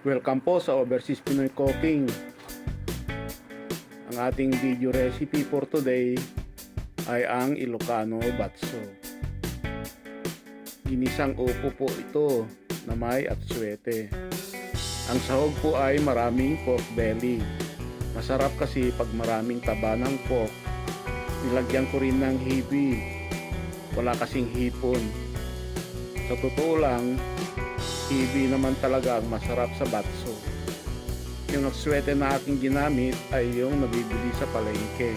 Welcome po sa Overseas Pinoy Cooking. Ang ating video recipe for today ay ang Ilocano Batso. Ginisang upo po ito na may atsuete. Ang sahog po ay maraming pork belly. Masarap kasi pag maraming taba ng pork. Nilagyan ko rin ng hibi. Wala kasing hipon. Sa totoo lang, hibi naman talaga ang masarap sa batso. Yung atsuete na aking ginamit ay yung nabibili sa palengke.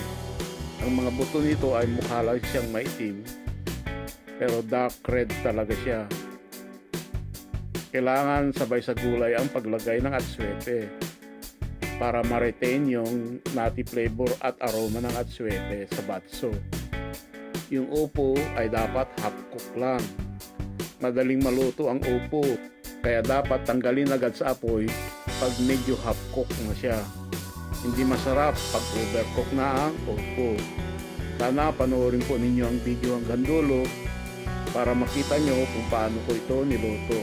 Ang mga buto nito ay mukha lang siyang maitim, pero dark red talaga siya. Kailangan sabay sa gulay ang paglagay ng atsuete para ma-retain yung nutty flavor at aroma ng atsuete sa batso. Yung upo ay dapat half cook lang. Madaling maluto ang upo, kaya dapat tanggalin agad sa apoy pag medyo half cook na siya. Hindi masarap pag overcook na ang upo. Sana panoorin po ninyo ang video hanggang dulo para makita nyo kung paano ko ito niluto.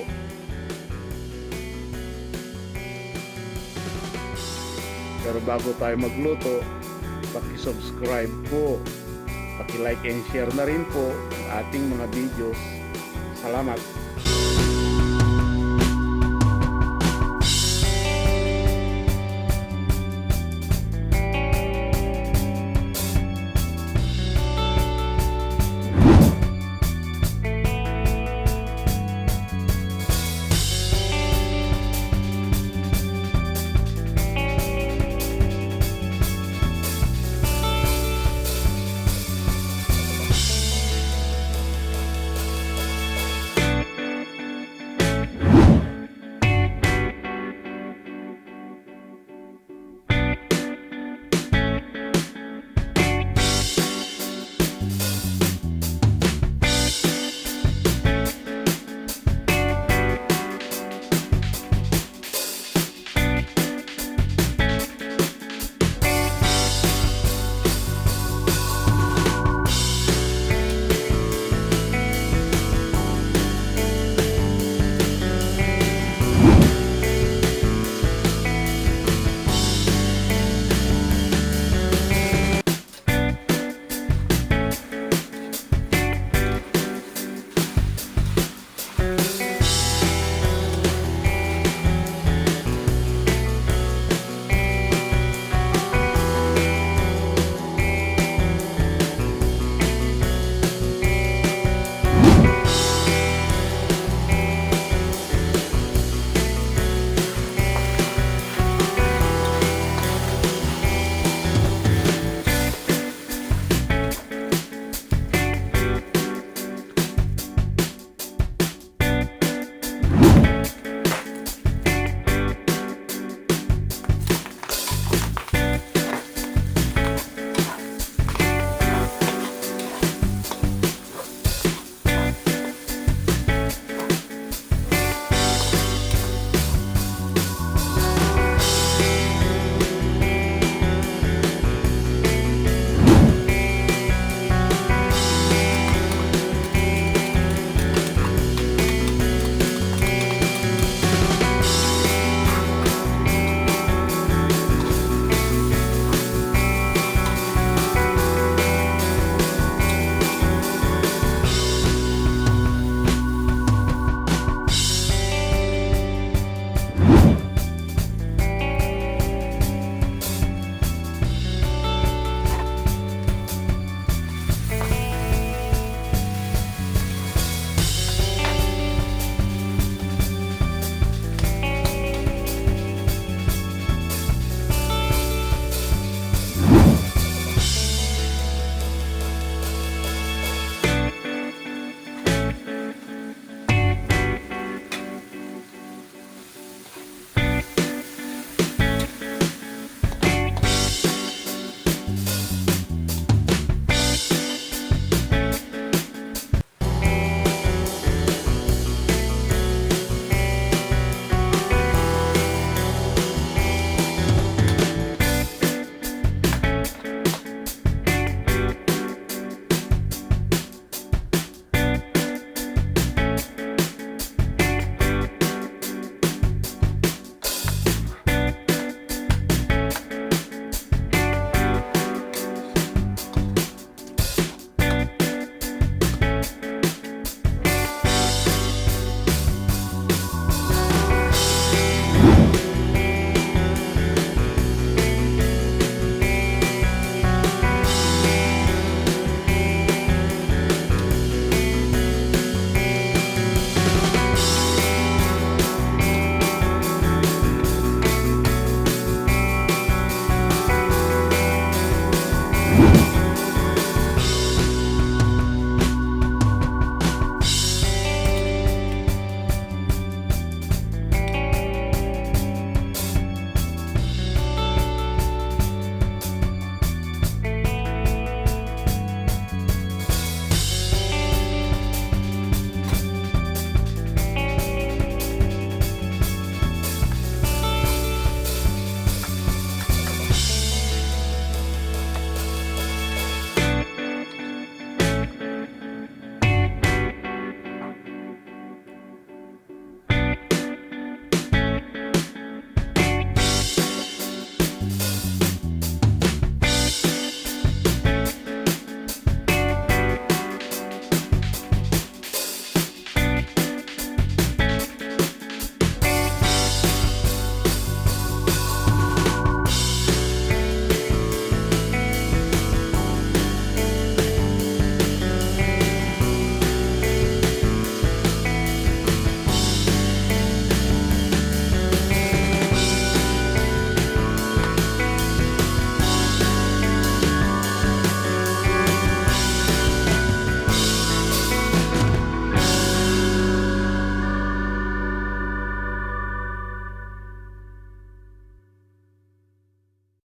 Pero bago tayo magluto, paki-subscribe po, paki-like and share na rin po ang ating mga videos. Salamat!